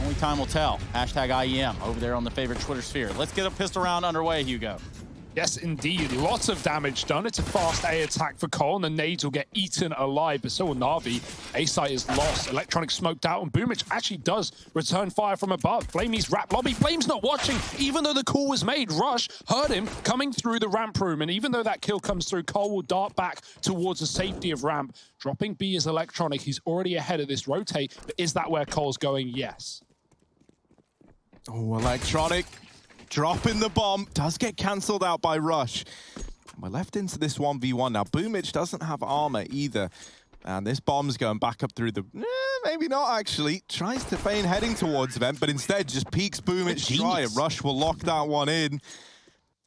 Only time will tell. Hashtag IEM over there on the favorite Twitter sphere. Let's get a pistol round underway, Hugo. Yes, indeed. Lots of damage done. It's a fast A attack for Cole, and the nades will get eaten alive, but so will Na'Vi. A site is lost. Electronic smoked out, and Boomich actually does return fire from above. Flamey's wrapped lobby. Flame's not watching, even though the call was made. Rush heard him coming through the ramp room, and even though that kill comes through, Cole will dart back towards the safety of ramp. Dropping B is Electronic. He's already ahead of this rotate, but is that where Cole's going? Yes. Oh, Electronic. Dropping the bomb, does get cancelled out by Rush. We're left into this 1v1 now. Boomich doesn't have armor either. And this bomb's going back up through the... maybe not, actually. Tries to feign heading towards Vent, but instead just peeks Boomich try. Rush will lock that one in.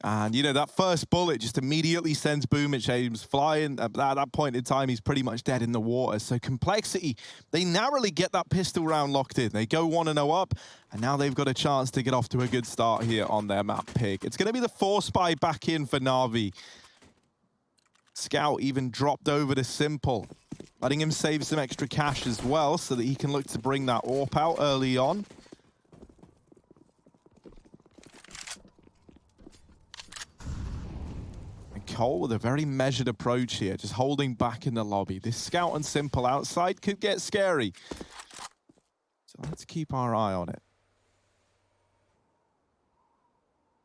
And, you know, that first bullet just immediately sends Boomich aims flying. At that point in time, he's pretty much dead in the water. So Complexity, they narrowly get that pistol round locked in. They go 1-0 up, and now they've got a chance to get off to a good start here on their map pick. It's going to be the 4 spy back in for Na'Vi. Scout even dropped over to Simple, letting him save some extra cash as well so that he can look to bring that AWP out early on. Cole with a very measured approach here, just holding back in the lobby. This Scout and Simple outside could get scary. So let's keep our eye on it.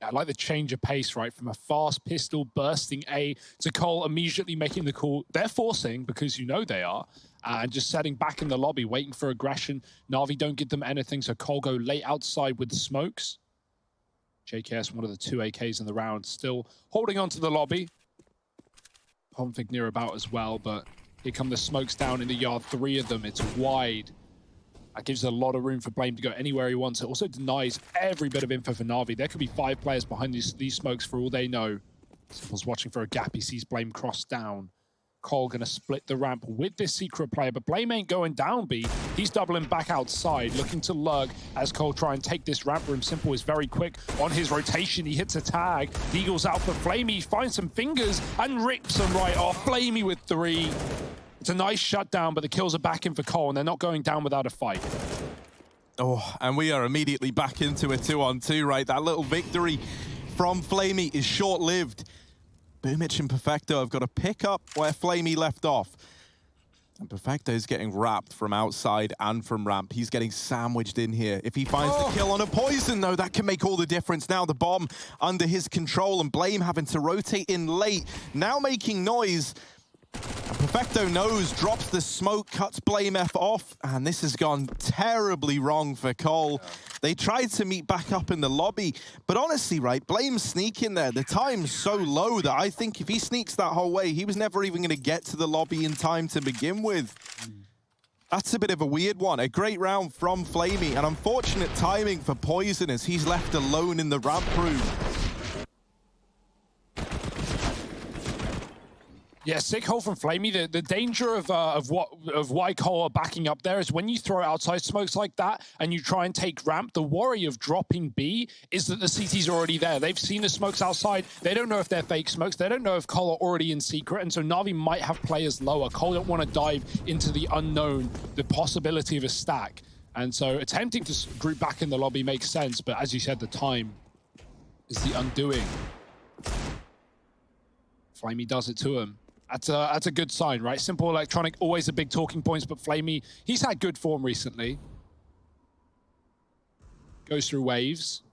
I like the change of pace, right? From a fast pistol bursting A to Cole immediately making the call. They're forcing, because you know they are, and just setting back in the lobby, waiting for aggression. Na'Vi don't give them anything, so Cole go late outside with the smokes. JKS, one of the 2 AKs in the round, still holding on to the lobby. Config near about as well, but here come the smokes down in the yard. 3 of them, it's wide. That gives a lot of room for Blame to go anywhere he wants. It also denies every bit of info for Na'Vi. There could be 5 players behind these smokes for all they know. Simple's watching for a gap. He sees Blame cross down. Cole gonna split the ramp with this secret player, but Blame ain't going down B. He's doubling back outside, looking to lurk as Cole try and take this ramp room. Simple is very quick on his rotation. He hits a tag. Deagle's out for Flamey. He finds some fingers and rips them right off. Flamey with 3. It's a nice shutdown, but the kills are back in for Cole, and they're not going down without a fight. Oh, and we are immediately back into a 2-on-2, right? That little victory from Flamey is short-lived. Boomich and Perfecto have got to pick up where Flamey left off. And Perfecto's getting wrapped from outside and from ramp. He's getting sandwiched in here. If he finds the kill on a poison, though, that can make all the difference. Now the bomb under his control, and Blame having to rotate in late. Now making noise. And Perfecto knows, drops the smoke, cuts Blame F off, and this has gone terribly wrong for Cole. They tried to meet back up in the lobby, but honestly, right, Blame's sneaking there. The time's so low that I think if he sneaks that whole way, he was never even going to get to the lobby in time to begin with. That's a bit of a weird one. A great round from Flamey, and unfortunate timing for Poison as he's left alone in the ramp room. Yeah, sick hole from Flamey. The danger of why Cole are backing up there is when you throw outside smokes like that and you try and take ramp, the worry of dropping B is that the CT's already there. They've seen the smokes outside. They don't know if they're fake smokes. They don't know if Cole are already in secret, and so Na'Vi might have players lower. Cole don't want to dive into the unknown, the possibility of a stack. And so attempting to group back in the lobby makes sense, but as you said, the time is the undoing. Flamey does it to him. That's a good sign, right? Simple Electronic, always a big talking points, but Flamey, he's had good form recently. Goes through waves.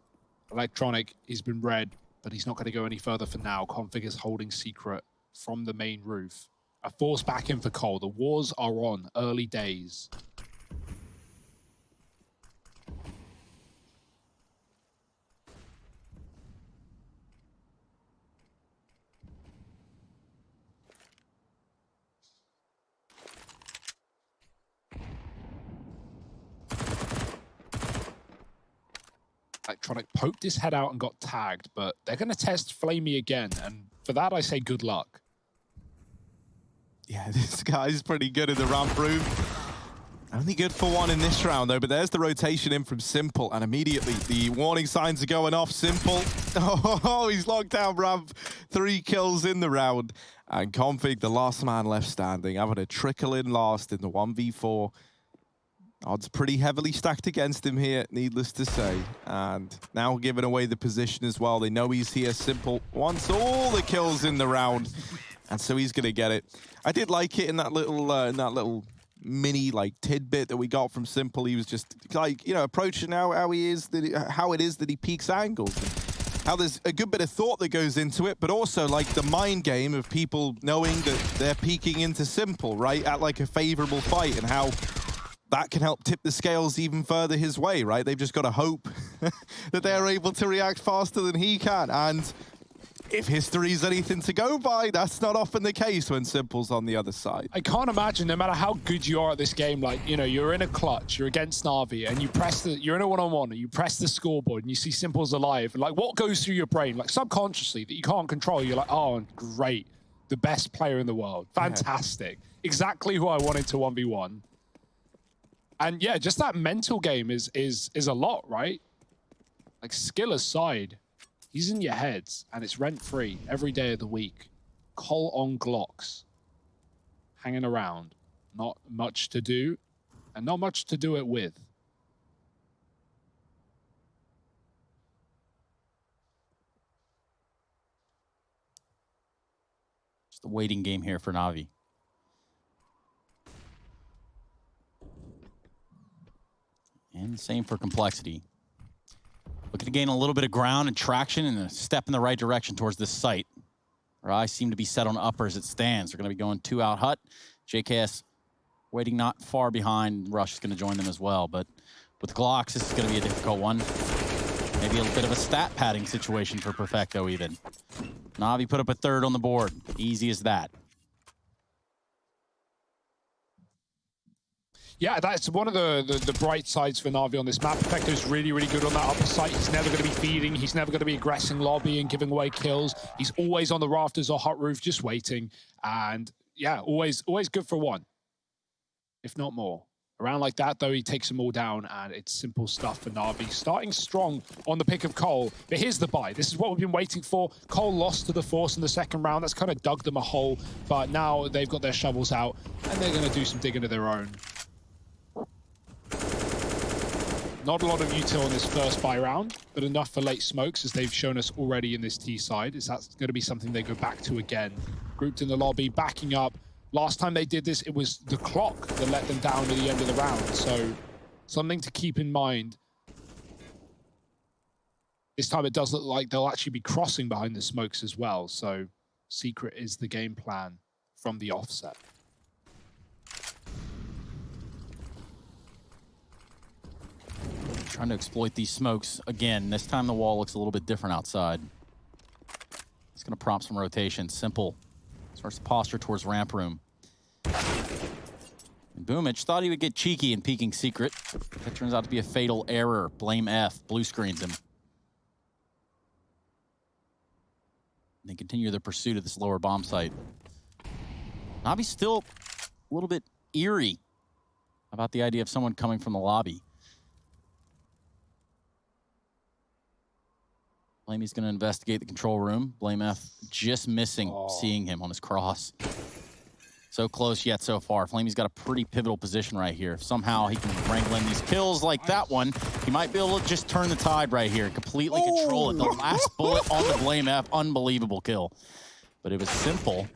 Electronic, he's been red, but he's not going to go any further for now. Config is holding secret from the main roof. A force back in for Cole. The wars are on, early days. Electronic poked his head out and got tagged, but they're going to test Flamey again, and for that I say good luck. Yeah, this guy's pretty good in the ramp room. Only good for 1 in this round, though, but there's the rotation in from Simple, and immediately the warning signs are going off. Simple, oh, he's locked down ramp. 3 kills in the round. And Config, the last man left standing, having a trickle in last in the 1v4. Odds pretty heavily stacked against him here, needless to say. And now giving away the position as well. They know he's here. Simple wants all the kills in the round. And so he's going to get it. I did like it in that little mini like tidbit that we got from Simple. He was just like, you know, approaching how he is, how it is that he peaks angles. How there's a good bit of thought that goes into it, but also like the mind game of people knowing that they're peeking into Simple, right? At like a favorable fight, and how that can help tip the scales even further his way, right? They've just got to hope that they're able to react faster than he can. And if history's anything to go by, that's not often the case when Simple's on the other side. I can't imagine, no matter how good you are at this game, like, you know, you're in a clutch, you're against Na'Vi, and you're in a one-on-one, and you press the scoreboard, and you see Simple's alive, and like, what goes through your brain? Like, subconsciously, that you can't control, you're like, oh, great, the best player in the world, fantastic, exactly who I wanted to 1v1. And yeah, just that mental game is a lot, right? Like, skill aside, he's in your heads, and it's rent-free every day of the week. Cole on Glocks, hanging around, not much to do, and not much to do it with. Just a waiting game here for Na'Vi. And same for Complexity. Looking to gain a little bit of ground and traction and a step in the right direction towards this site. Our eyes seem to be set on upper as it stands. They're going to be going 2 out hut. JKS waiting not far behind. Rush is going to join them as well. But with Glocks, this is going to be a difficult one. Maybe a bit of a stat padding situation for Perfecto even. Na'Vi put up a 3rd on the board. Easy as that. Yeah, that's one of the bright sides for Na'Vi on this map. Perfecto's really, really good on that upper site. He's never going to be feeding. He's never going to be aggressing lobby and giving away kills. He's always on the rafters or hot roof, just waiting. And yeah, always good for 1, if not more. Around like that, though, he takes them all down, and it's simple stuff for Na'Vi. Starting strong on the pick of Cole, but here's the buy. This is what we've been waiting for. Cole lost to the Force in the 2nd round. That's kind of dug them a hole, but now they've got their shovels out, and they're going to do some digging of their own. Not a lot of util on this first buy round, but enough for late smokes, as they've shown us already in this T side. Is that's going to be something they go back to again. Grouped in the lobby, backing up. Last time they did this, it was the clock that let them down at the end of the round. So something to keep in mind. This time it does look like they'll actually be crossing behind the smokes as well. So secret is the game plan from the offset. Trying to exploit these smokes again. This time the wall looks a little bit different outside. It's going to prompt some rotation. Simple starts to posture towards ramp room. And Boomich thought he would get cheeky in peeking secret. That turns out to be a fatal error. Blame F. Blue screens him. And they continue their pursuit of this lower bomb site. Na'Vi's still a little bit eerie about the idea of someone coming from the lobby. Blamey's going to investigate the control room. Blame F just missing seeing him on his cross. So close yet so far. Flamey's got a pretty pivotal position right here. If somehow he can wrangle in these kills like that one, he might be able to just turn the tide right here, completely control it. The last bullet on the Blame F, unbelievable kill. But it was Simple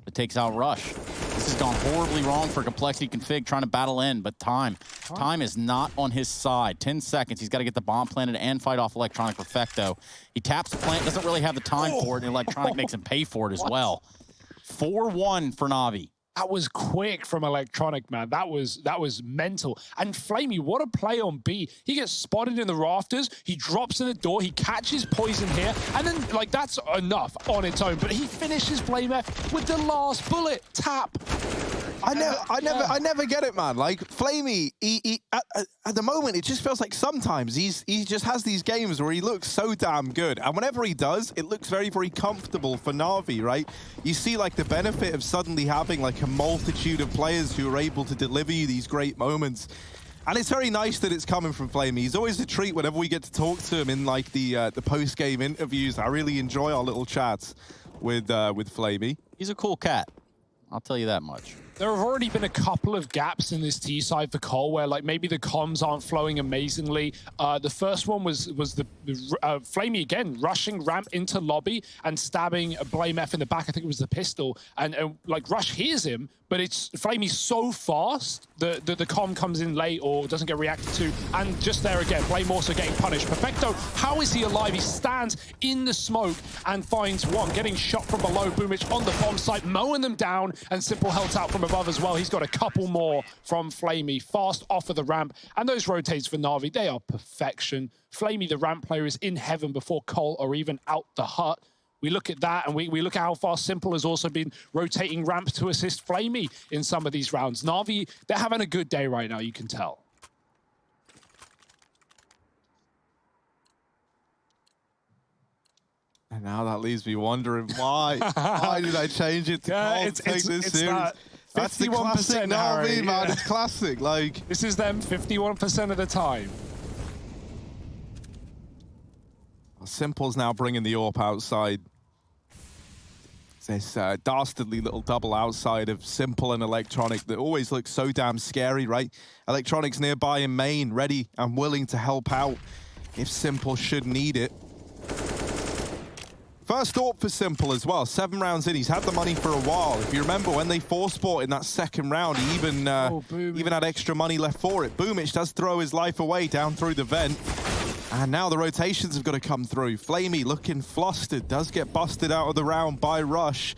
that takes out Rush. This has gone horribly wrong for Complexity Config trying to battle in, but time is not on his side. 10 seconds, he's got to get the bomb planted and fight off Electronic Perfecto. He taps the plant, doesn't really have the time for it, and Electronic makes him pay for it as well. 4-1 for Na'Vi. That was quick from Electronic, man. That was mental. And Flamey, what a play on B. He gets spotted in the rafters. He drops in the door. He catches Poison here. And then, like, that's enough on its own. But he finishes Blame F with the last bullet. Tap. I never get it, man. Like, Flamey, at the moment, it just feels like sometimes he just has these games where he looks so damn good. And whenever he does, it looks very, very comfortable for Na'Vi, right? You see, like, the benefit of suddenly having, like, a multitude of players who are able to deliver you these great moments. And it's very nice that it's coming from Flamey. He's always a treat whenever we get to talk to him in, like, the post-game interviews. I really enjoy our little chats with Flamey. He's a cool cat. I'll tell you that much. There have already been a couple of gaps in this T side for Cole where like maybe the comms aren't flowing amazingly. The first one was the Flamey again rushing ramp into lobby and stabbing Blame F in the back. I think it was the pistol, and like Rush hears him, but it's Flamey's so fast that the comm comes in late or doesn't get reacted to, and just there again, Blame also getting punished. Perfecto, how is he alive? He stands in the smoke and finds one, getting shot from below. Boomich on the bomb site, mowing them down, and Simple held out from above as well. He's got a couple more from Flamey, fast off of the ramp, and those rotates for Na'Vi, they are perfection. Flamey, the ramp player, is in heaven before Cole or even out the hut. We look at that, and we look at how far Simple has also been rotating ramp to assist Flamey in some of these rounds. Na'Vi, they're having a good day right now, you can tell. And now that leaves me wondering why. Why did I change it to take this serious? That's the classic Na'Vi, man. Yeah. It's classic. Like, this is them 51% of the time. Simple's now bringing the AWP outside. This dastardly little double outside of Simple and Electronic that always looks so damn scary, right? Electronic's nearby in main, ready and willing to help out if Simple should need it. First AWP for Simple as well. 7 rounds in, he's had the money for a while. If you remember, when they force bought in that second round, he even had extra money left for it. Boomich does throw his life away down through the vent. And now the rotations have got to come through. Flamey looking flustered, does get busted out of the round by Rush.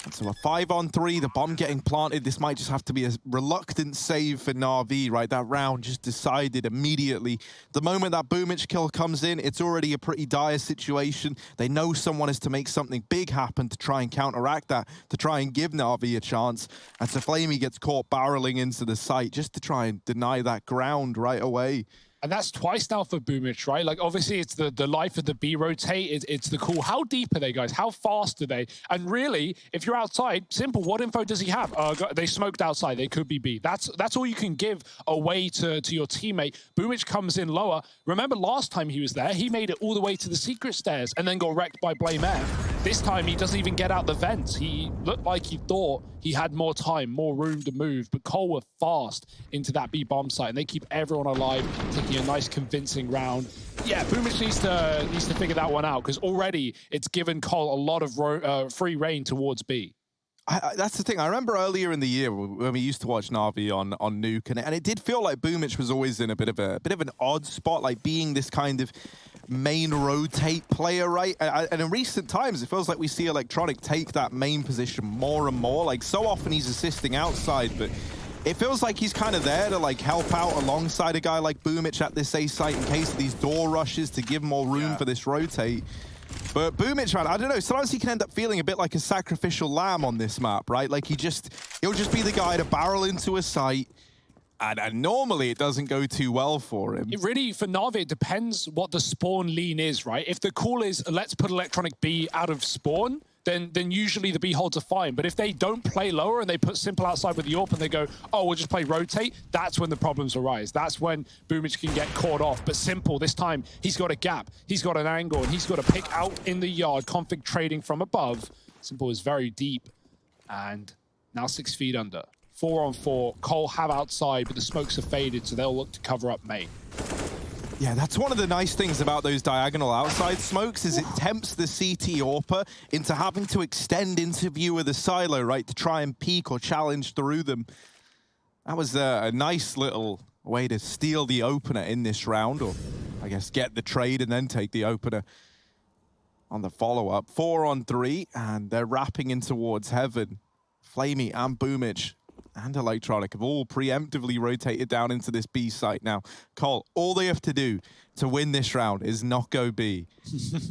And so a 5-on-3, the bomb getting planted. This might just have to be a reluctant save for Na'Vi, right? That round just decided immediately. The moment that Boomich kill comes in, it's already a pretty dire situation. They know someone is to make something big happen to try and counteract that, to try and give Na'Vi a chance. And so Flamey gets caught barreling into the site just to try and deny that ground right away. And that's twice now for Boomich, right? Like, obviously, it's the life of the B rotate. It's the cool. How deep are they, guys? How fast are they? And really, if you're outside, Simple, what info does he have? They smoked outside. They could be B. That's all you can give away to your teammate. Boomich comes in lower. Remember last time he was there, he made it all the way to the secret stairs and then got wrecked by Blame F. This time, he doesn't even get out the vents. He looked like he thought he had more time, more room to move. But Cole were fast into that B bomb site, and they keep everyone alive, taking a nice convincing round. Yeah, Boomich needs to figure that one out, because already it's given Cole a lot of free reign towards B. That's the thing. I remember earlier in the year when we used to watch Na'Vi on NUKE, and it did feel like Boomich was always in a bit of an odd spot, like being this kind of main rotate player, right? And in recent times, it feels like we see Electronic take that main position more and more. Like, so often he's assisting outside, but it feels like he's kind of there to like help out alongside a guy like Boomich at this A site in case of these door rushes to give more room for this rotate. But Boomich, man, I don't know, sometimes he can end up feeling a bit like a sacrificial lamb on this map, right? Like he'll just be the guy to barrel into a site, and normally it doesn't go too well for him. It really, for Na'Vi, it depends what the spawn lean is, right? If the call is, let's put Electronic B out of spawn, then usually the B holds are fine. But if they don't play lower and they put Simple outside with the AWP and they go, oh, we'll just play rotate, that's when the problems arise. That's when Boomich can get caught off. But Simple, this time, he's got a gap, he's got an angle, and he's got to pick out in the yard, config trading from above. Simple is very deep, and now 6 feet under. 4-on-4, Cole have outside, but the smokes are faded, so they'll look to cover up main. Yeah, that's one of the nice things about those diagonal outside smokes is it tempts the CT AWPer into having to extend into view of the silo, right, to try and peek or challenge through them. That was a nice little way to steal the opener in this round, or I guess get the trade and then take the opener on the follow-up. 4-on-3, and they're wrapping in towards heaven. Flamey and Boomich and Electronic have all preemptively rotated down into this B site. Now, Cole, all they have to do to win this round is not go B.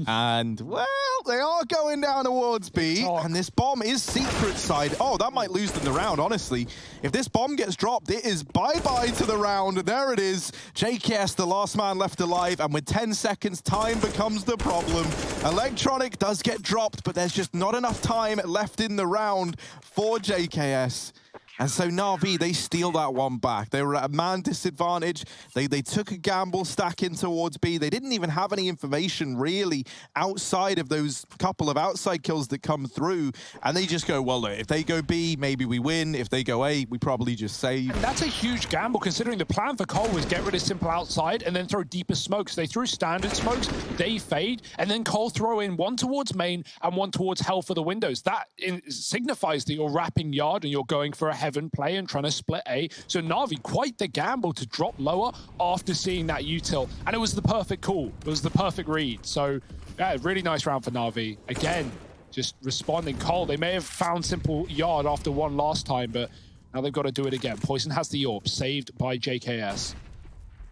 And, well, they are going down towards B, and this bomb is secret side. Oh, that might lose them the round, honestly. If this bomb gets dropped, it is bye-bye to the round. There it is. JKS, the last man left alive, and with 10 seconds, time becomes the problem. Electronic does get dropped, but there's just not enough time left in the round for JKS. And so Na'Vi, they steal that one back. They were at a man disadvantage. They took a gamble stacking towards B. They didn't even have any information really outside of those couple of outside kills that come through. And they just go, well, look, if they go B, maybe we win. If they go A, we probably just save. And that's a huge gamble considering the plan for Cole was get rid of Simple outside and then throw deeper smokes. They threw standard smokes, they fade, and then Cole throw in one towards main and one towards hell for the windows. That signifies that you're wrapping yard and you're going for a heaven play and trying to split A. So Na'Vi, quite the gamble to drop lower after seeing that util. And it was the perfect call. It was the perfect read. So yeah, really nice round for Na'Vi. Again, just responding cold. They may have found Simple yard after one last time, but now they've got to do it again. Poison has the AWP, saved by JKS.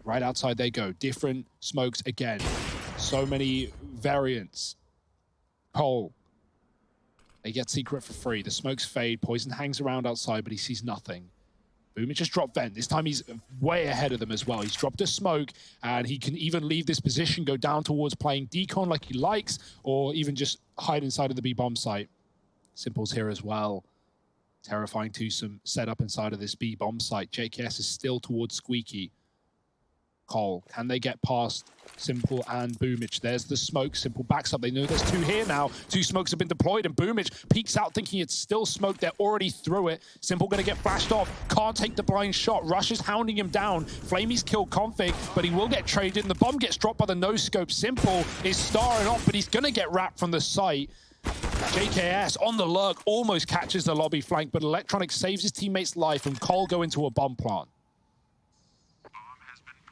Right outside they go. Different smokes again. So many variants. Cole. They get secret for free. The smokes fade. Poison hangs around outside, but he sees nothing. Boomer just dropped vent. This time he's way ahead of them as well. He's dropped a smoke, and he can even leave this position, go down towards playing decon like he likes, or even just hide inside of the B-bomb site. Simple's here as well. Terrifying twosome set up inside of this B-bomb site. JKS is still towards Squeaky. Cole, can they get past Simple and Boomich? There's the smoke. Simple backs up. They know there's two here now. Two smokes have been deployed, and Boomich peeks out thinking it's still smoke. They're already through it. Simple going to get flashed off. Can't take the blind shot. Rush is hounding him down. Flamey's killed Config, but he will get traded. And the bomb gets dropped by the no-scope. Simple is starring off, but he's going to get wrapped from the site. JKS on the lurk almost catches the lobby flank, but Electronic saves his teammate's life, and Cole go into a bomb plant.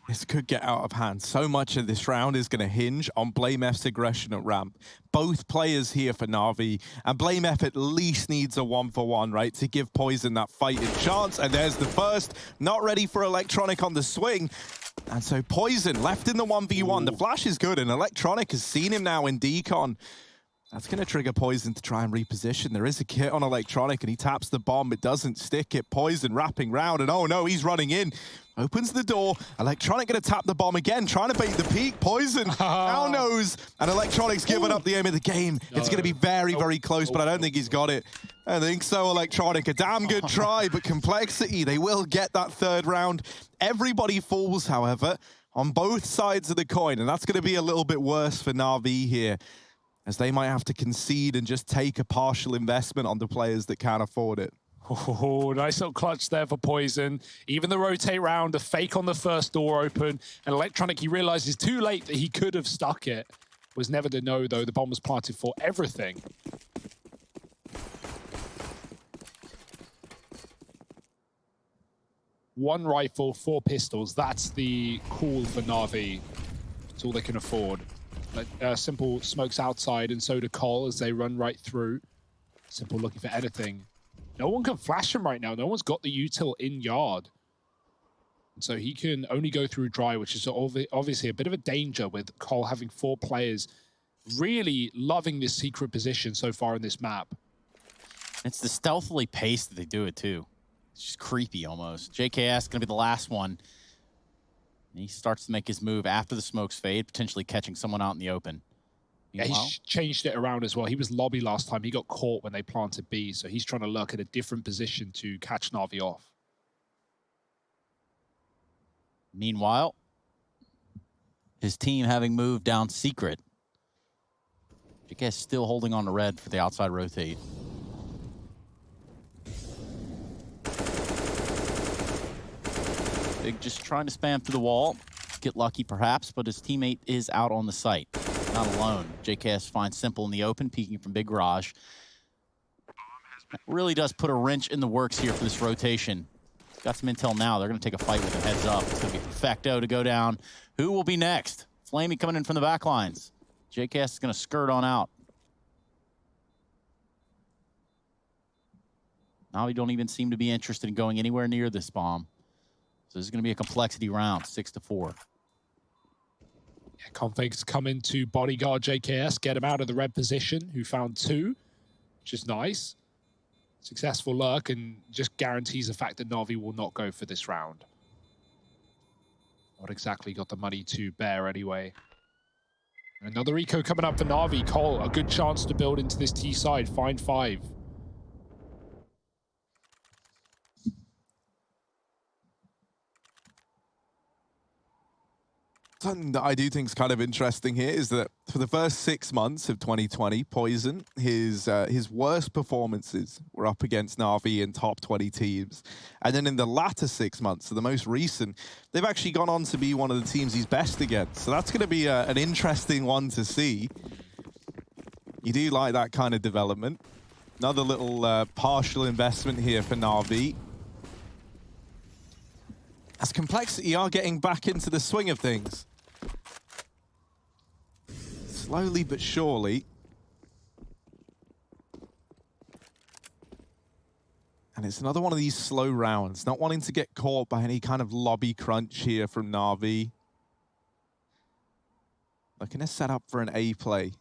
This could get out of hand. So much of this round is going to hinge on BlameF's aggression at ramp. Both players here for Na'Vi, and BlameF at least needs a 1-for-1, right, to give Poison that fighting chance. And there's the first, not ready for Electronic on the swing. And so Poison left in the 1v1. The flash is good, and Electronic has seen him now in decon. That's going to trigger Poison to try and reposition. There is a kit on Electronic, and he taps the bomb. It doesn't stick it. Poison wrapping round, and oh no, he's running in. Opens the door. Electronic going to tap the bomb again, trying to bait the peak. Poison now knows, and Electronic's given up the aim of the game. No. It's going to be very, very close, but I don't think he's got it. I think so, Electronic. A damn good try, but Complexity, they will get that third round. Everybody falls, however, on both sides of the coin, and that's going to be a little bit worse for Na'Vi here, as they might have to concede and just take a partial investment on the players that can't afford it. Oh, nice little clutch there for Poison. Even the rotate round, the fake on the first door open, and Electronic, he realizes too late that he could have stuck it. Was never to know, though. The bomb was planted for everything. One rifle, 4 pistols. That's the call for Na'Vi. It's all they can afford. Simple smokes outside, and so do Cole as they run right through. Simple looking for anything. No one can flash him right now. No one's got the util in yard. And so he can only go through dry, which is obviously a bit of a danger with Cole having 4 players really loving this secret position so far in this map. It's the stealthily pace that they do it too. It's just creepy almost. JKS going to be the last one. And he starts to make his move after the smokes fade, potentially catching someone out in the open. Yeah, he's changed it around as well. He was lobby last time. He got caught when they planted B, so he's trying to lurk at a different position to catch Na'Vi off. Meanwhile, his team having moved down secret. JKS still holding on to red for the outside rotate. Big just trying to spam through the wall. Get lucky perhaps, but his teammate is out on the site. Not alone. JKS finds Simple in the open, peeking from Big Garage. That really does put a wrench in the works here for this rotation. Got some intel now. They're going to take a fight with him heads up. It's going to be Perfecto to go down. Who will be next? Flamey coming in from the back lines. JKS is going to skirt on out. Now we don't even seem to be interested in going anywhere near this bomb. So this is going to be a complexity round, 6-4. Yeah, Config's come in to bodyguard JKS, get him out of the red position, who found 2, which is nice. Successful lurk, and just guarantees the fact that Na'Vi will not go for this round. Not exactly got the money to bear anyway. Another eco coming up for Na'Vi. Cole, a good chance to build into this T side, find 5. Something that I do think is kind of interesting here is that for the first 6 months of 2020, Poison, his worst performances were up against Na'Vi in top 20 teams. And then in the latter 6 months, so the most recent, they've actually gone on to be one of the teams he's best against. So that's going to be an interesting one to see. You do like that kind of development. Another little partial investment here for Na'Vi. As Complexity are getting back into the swing of things. Slowly but surely. And it's another one of these slow rounds, not wanting to get caught by any kind of lobby crunch here from Na'Vi. Looking to set up for an A play.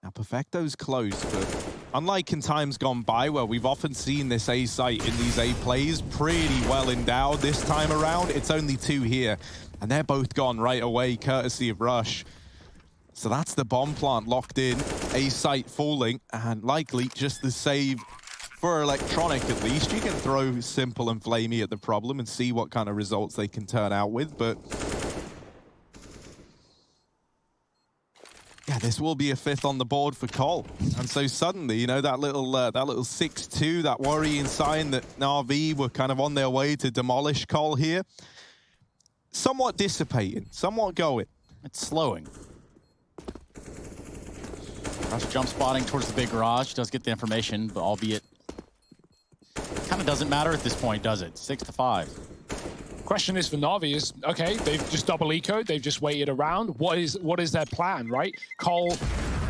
Now, Perfecto's close, but unlike in times gone by where we've often seen this A site in these A plays pretty well endowed, this time around, it's only 2 here. And they're both gone right away, courtesy of Rush. So that's the bomb plant locked in, A site falling, and likely just the save for Electronic at least. You can throw Simple and Flamey at the problem and see what kind of results they can turn out with, but yeah, this will be a 5th on the board for Cole. And so suddenly, you know, that little 6-2, that worrying sign that Na'Vi were kind of on their way to demolish Cole here, somewhat dissipating, somewhat going. It's slowing. Rush jump spotting towards the big garage. Does get the information, but albeit kind of doesn't matter at this point, does it? 6-5. Question is for Na'Vi is, okay, they've just double ecoed, they've just waited around. What is their plan, right? Cole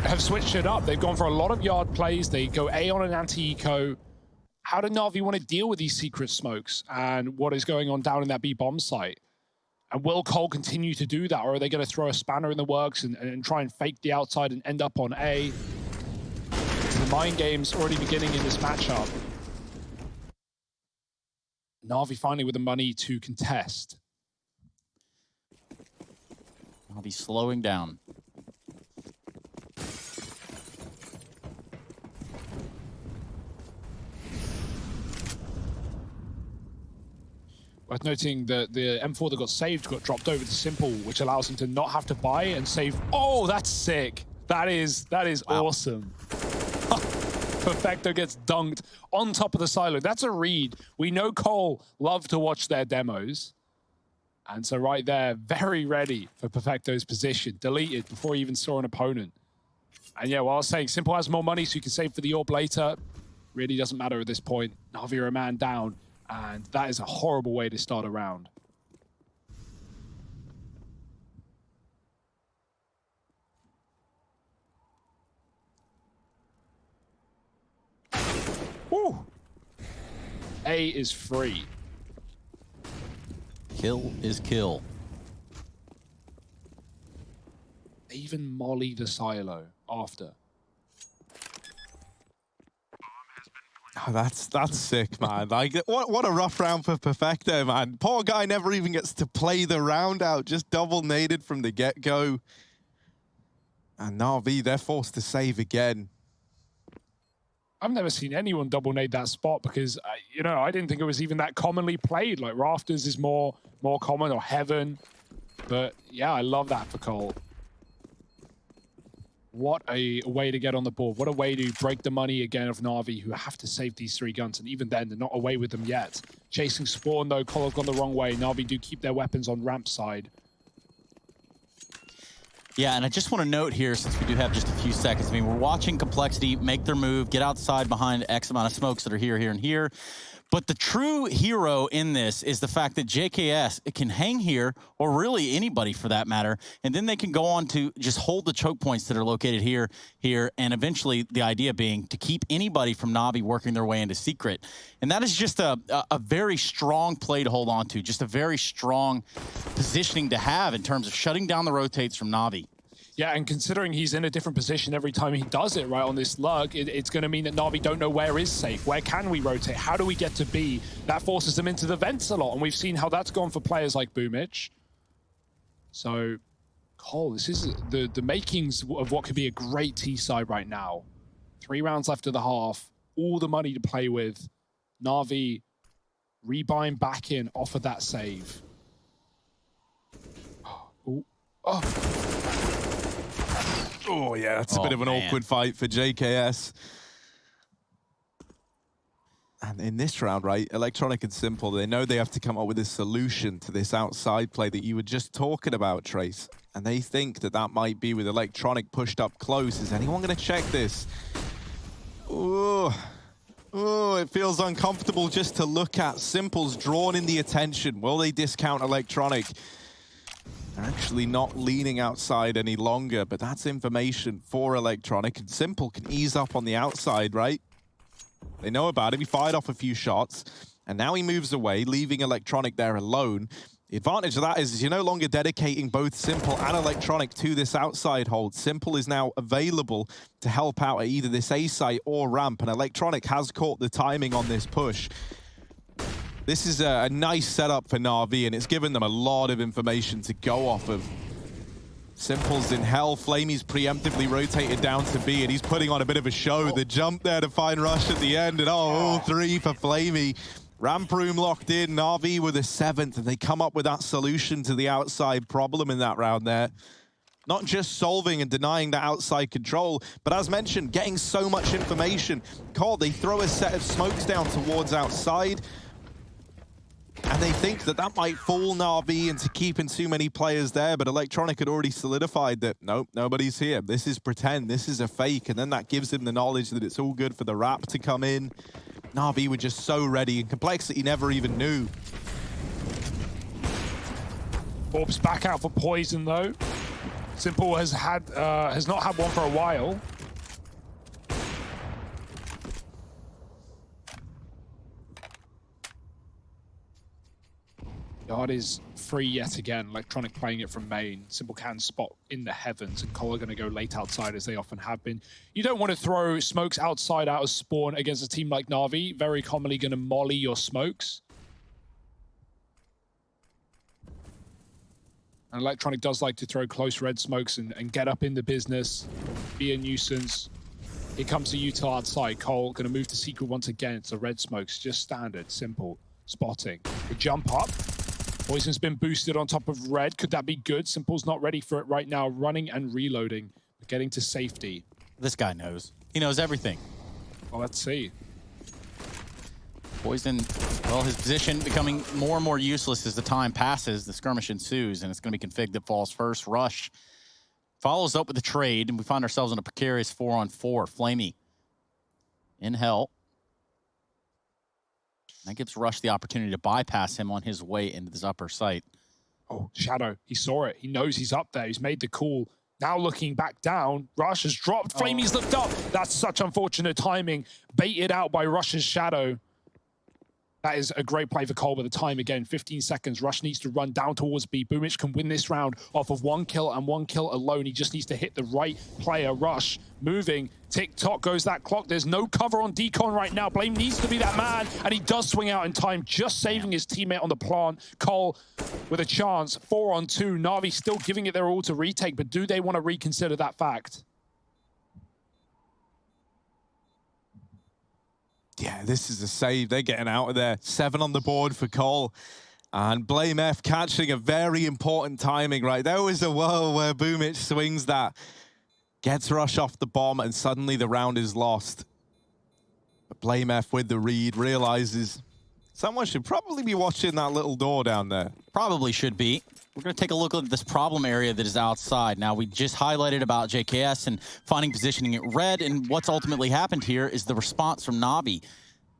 have switched it up. They've gone for a lot of yard plays. They go A on an anti-eco. How do Na'Vi want to deal with these secret smokes and what is going on down in that B bomb site? And will Cole continue to do that, or are they going to throw a spanner in the works and try and fake the outside and end up on A? So the mind game's already beginning in this matchup. Na'Vi finally with the money to contest. Na'Vi slowing down. Worth noting that the M4 that got saved got dropped over to Simple, which allows him to not have to buy and save. Oh, that's sick. That is wow. Awesome. Perfecto gets dunked on top of the silo. That's a read. We know Cole love to watch their demos. And so right there, very ready for Perfecto's position. Deleted before he even saw an opponent. And yeah, well, I was saying, Simple has more money, so you can save for the AWP later. Really doesn't matter at this point. Na'Vi are a man down. And that is a horrible way to start a round. Woo! A is free. Kill is kill. They even molly the silo after. Oh, that's sick, man. Like, what a rough round for Perfecto, man. Poor guy never even gets to play the round out, just double naded from the get-go. And Na'Vi, they're forced to save again. I've never seen anyone double nade that spot because, you know, I didn't think it was even that commonly played. Like, Rafters is more common, or Heaven. But, yeah, I love that for Cole. What a way to get on the board. What a way to break the money again of Na'Vi, who have to save these 3 guns. And even then, they're not away with them yet. Chasing Spawn, though. Cole have gone the wrong way. Na'Vi do keep their weapons on ramp side. Yeah, and I just want to note here, since we do have just a few seconds, I mean, we're watching Complexity make their move, get outside behind X amount of smokes that are here, here, and here. But the true hero in this is the fact that JKS, it can hang here, or really anybody for that matter, and then they can go on to just hold the choke points that are located here, and eventually the idea being to keep anybody from Na'Vi working their way into secret. And that is just a very strong play to hold on to, just a very strong positioning to have in terms of shutting down the rotates from Na'Vi. Yeah, and considering he's in a different position every time he does it, right, on this lug, it's going to mean that Na'Vi don't know where is safe. Where can we rotate? How do we get to B? That forces them into the vents a lot, and we've seen how that's gone for players like Boomich. So, Cole, this is the makings of what could be a great T-side right now. 3 rounds left of the half, all the money to play with. Na'Vi rebuying back in off of that save. Ooh. Oh. Oh, yeah, that's a bit of an awkward fight for JKS. And in this round, right, Electronic and Simple, they know they have to come up with a solution to this outside play that you were just talking about, Trace. And they think that that might be with Electronic pushed up close. Is anyone going to check this? Ooh. Oh, it feels uncomfortable just to look at. Simple's drawn in the attention. Will they discount Electronic? They're actually not leaning outside any longer, but that's information for Electronic. And Simple can ease up on the outside, right? They know about him. He fired off a few shots, and now he moves away, leaving Electronic there alone. The advantage of that is you're no longer dedicating both Simple and Electronic to this outside hold. Simple is now available to help out at either this A site or ramp, and Electronic has caught the timing on this push. This is a nice setup for Na'Vi, and it's given them a lot of information to go off of. Simple's in hell. Flamey's preemptively rotated down to B, and he's putting on a bit of a show. The jump there to find Rush at the end, and all three for Flamey. Ramp room locked in, Na'Vi with a 7th, and they come up with that solution to the outside problem in that round there. Not just solving and denying the outside control, but as mentioned, getting so much information. Cole, they throw a set of smokes down towards outside, and they think that that might fool Na'Vi into keeping too many players there, but Electronic had already solidified that, nope, nobody's here. This is pretend, this is a fake, and then that gives him the knowledge that it's all good for the wrap to come in. Na'Vi were just so ready, and Complexity never even knew. Orb's back out for Poison, though. Simple has not had one for a while. Yard is free yet again. Electronic playing it from main. Simple can spot in the heavens, and Cole are going to go late outside as they often have been. You don't want to throw smokes outside out of spawn against a team like Na'Vi. Very commonly going to molly your smokes. And Electronic does like to throw close red smokes and get up in the business, be a nuisance. Here comes the Utah outside. Cole going to move to secret once again. It's the red smokes, just standard, simple spotting. The jump up. Poison's been boosted on top of red. Could that be good? Simple's not ready for it right now. Running and reloading, but getting to safety. This guy knows. He knows everything. Well, let's see. Poison, well, his position becoming more and more useless as the time passes. The skirmish ensues, and it's going to be config that falls first. Rush follows up with the trade, and we find ourselves in a precarious 4-on-4. Flamey in hell. That gives Rush the opportunity to bypass him on his way into this upper site. Oh, Shadow, he saw it. He knows he's up there. He's made the call. Now looking back down, Rush has dropped. Flamey's looked up. That's such unfortunate timing. Baited out by Rush's Shadow. That is a great play for Cole with the time again. 15 seconds. Rush needs to run down towards B. Boomich can win this round off of 1 kill and 1 kill alone. He just needs to hit the right player. Rush moving. Tick-tock goes that clock. There's no cover on Decon right now. Blame needs to be that man, and he does swing out in time, just saving his teammate on the plant. Cole with a chance. 4-on-2. Na'Vi still giving it their all to retake, but do they want to reconsider that fact? Yeah, this is a save. They're getting out of there. 7 on the board for Cole. And Blame F catching a very important timing, right? There was a whirl where Boomich swings that, gets Rush off the bomb, and suddenly the round is lost. But Blame F with the read realizes someone should probably be watching that little door down there. Probably should be. We're going to take a look at this problem area that is outside. Now, we just highlighted about JKS and finding positioning at red, and what's ultimately happened here is the response from Na'Vi.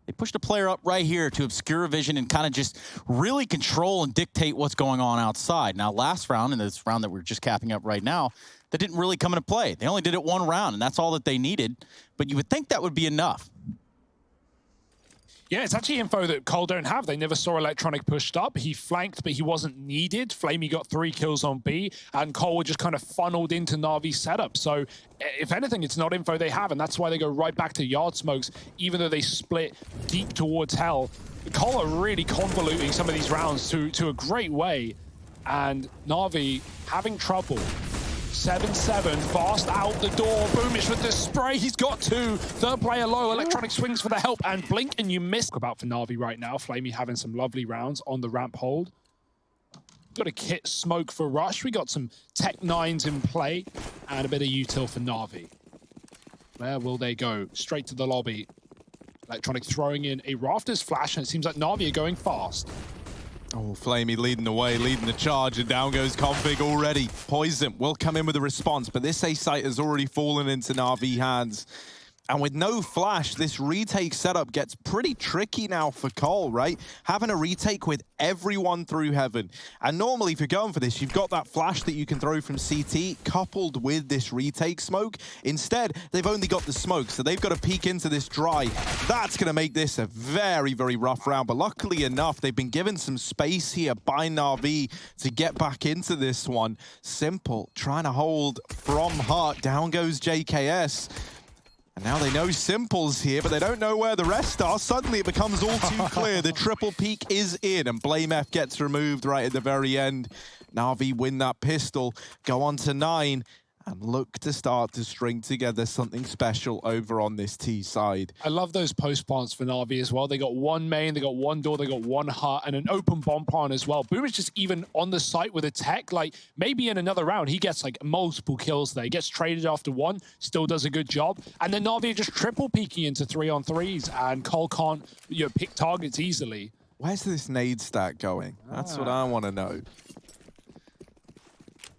They pushed a player up right here to obscure vision and kind of just really control and dictate what's going on outside. Now, last round, and this round that we're just capping up right now, that didn't really come into play. They only did it 1 round, and that's all that they needed. But you would think that would be enough. Yeah, it's actually info that Cole don't have. They never saw Electronic pushed up. He flanked, but he wasn't needed. Flamey got 3 kills on B, and Cole just kind of funneled into Na'Vi's setup. So, if anything, it's not info they have, and that's why they go right back to yard smokes, even though they split deep towards hell. Cole are really convoluting some of these rounds to a great way, and Na'Vi having trouble. 7-7, fast out the door. Boomish with the spray. He's got 2. Third player low. Electronic swings for the help and blink and you miss. About for Na'Vi right now. Flamey having some lovely rounds on the ramp hold. got a kit smoke for Rush. We got some Tech 9s in play and a bit of util for Na'Vi. Where will they go? Straight to the lobby. Electronic throwing in a Rafters flash, and it seems like Na'Vi are going fast. Oh, Flamey leading the way, leading the charge, and down goes Config already. Poison will come in with a response, but this A site has already fallen into Na'Vi hands. And with no flash, this retake setup gets pretty tricky now for Cole, right? Having a retake with everyone through heaven. And normally, if you're going for this, you've got that flash that you can throw from CT coupled with this retake smoke. Instead, they've only got the smoke, so they've got to peek into this dry. That's going to make this a very, very rough round. But luckily enough, they've been given some space here by Na'Vi to get back into this one. Simple, trying to hold from heart. Down goes JKS. And now they know Simple's here, but they don't know where the rest are. Suddenly it becomes all too clear. The triple peak is in, and Blame F gets removed right at the very end. Na'Vi win that pistol, go on to 9, and look to start to string together something special over on this T side. I love those post plants for Na'Vi as well. They got one main, they got one door, they got one hut, and an open bomb plant as well. Boom is just even on the site with a tech. Like, maybe in another round, he gets like multiple kills there. He gets traded after one, still does a good job. And then Na'Vi are just triple peeking into 3-on-3s, and Cole can't, you know, pick targets easily. Where's this nade stack going? That's what I want to know.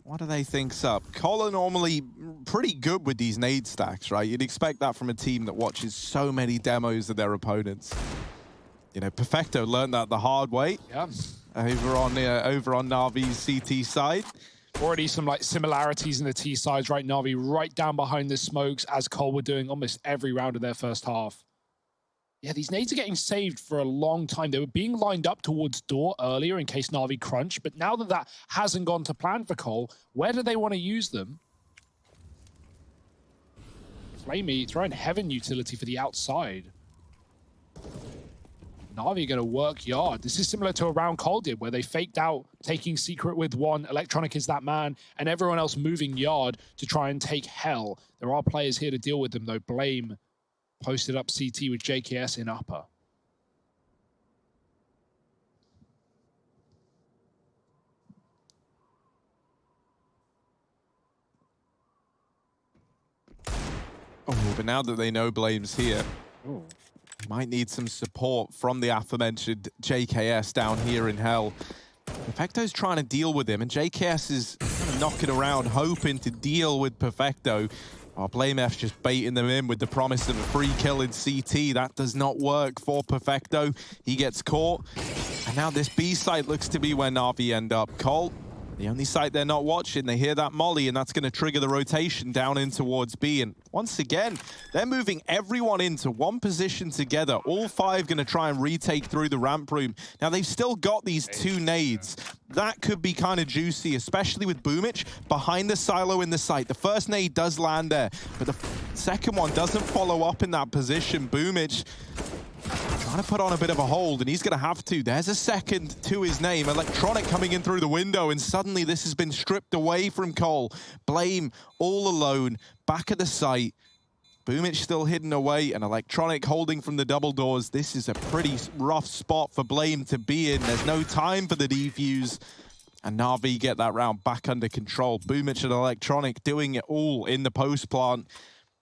What do they think's up? Cole are normally pretty good with these nade stacks, right? You'd expect that from a team that watches so many demos of their opponents. You know, Perfecto learned that the hard way. Yeah. Over on Na'Vi's CT side. Already some like similarities in the T sides, right? Na'Vi right down behind the smokes, as Cole were doing almost every round of their first half. Yeah, these nades are getting saved for a long time. They were being lined up towards door earlier in case Na'Vi crunch, but now that that hasn't gone to plan for Cole, where do they want to use them? Flamey throwing Heaven utility for the outside. Na'Vi going to work yard. This is similar to a round Cole did, where they faked out taking secret with one, Electronic is that man, and everyone else moving yard to try and take hell. There are players here to deal with them, though. Blame posted up CT with JKS in upper. Oh, but now that they know Blame's here, Ooh. might need some support from the aforementioned JKS down here in hell. Perfecto's trying to deal with him, and JKS is kind of knocking around, hoping to deal with Perfecto. Oh, Blame F's just baiting them in with the promise of a free kill in CT. That does not work for Perfecto. He gets caught. And now this B site looks to be where Na'Vi end up. Cole, the only site they're not watching, they hear that molly, and that's going to trigger the rotation down in towards B. And once again, they're moving everyone into one position together. All 5 going to try and retake through the ramp room. Now, they've still got these 2 nades. That could be kind of juicy, especially with Boomich behind the silo in the site. The first nade does land there, but the second one doesn't follow up in that position. Boomich trying to put on a bit of a hold, and he's going to have to. There's a second to his name. Electronic coming in through the window, and suddenly this has been stripped away from Cole. Blame all alone, back at the site. Boomich still hidden away, and Electronic holding from the double doors. This is a pretty rough spot for Blame to be in. There's no time for the defuse. And Na'Vi get that round back under control. Boomich and Electronic doing it all in the post plant.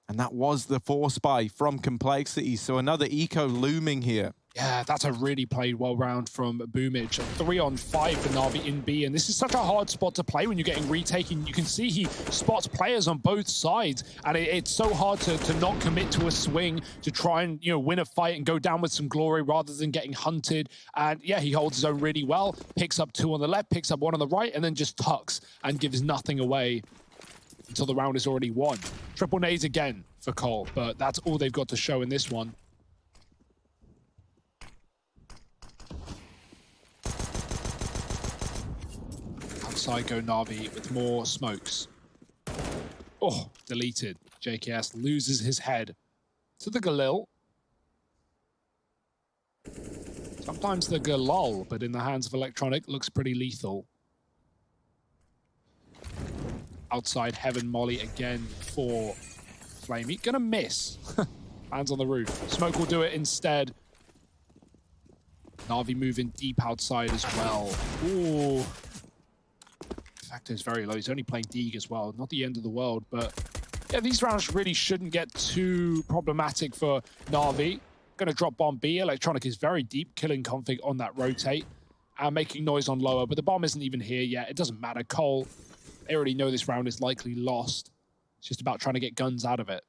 And that was the force buy from Complexity. So another eco looming here. Yeah, that's a really played well round from Boomich. 3-on-5 for Na'Vi in B, and this is such a hard spot to play when you're getting retaken. You can see he spots players on both sides, and it's so hard to not commit to a swing, to try and, you know, win a fight and go down with some glory rather than getting hunted. And yeah, he holds his own really well, picks up 2 on the left, picks up 1 on the right, and then just tucks and gives nothing away until the round is already won. Triple nades again for Cole, but that's all they've got to show in this one. Outside go Na'Vi with more smokes. Oh, deleted. JKS loses his head to the Galil. Sometimes the Galal, but in the hands of Electronic, looks pretty lethal. Outside Heaven Molly again for Flamey. Gonna miss. Hands on the roof. Smoke will do it instead. Na'Vi moving deep outside as well. Ooh. Perfecto is very low. He's only playing Deeg as well. Not the end of the world, but yeah, these rounds really shouldn't get too problematic for Na'Vi. Gonna drop bomb B. Electronic is very deep, killing Config on that rotate and making noise on lower, but the bomb isn't even here yet. It doesn't matter. Cole, they already know this round is likely lost. It's just about trying to get guns out of it.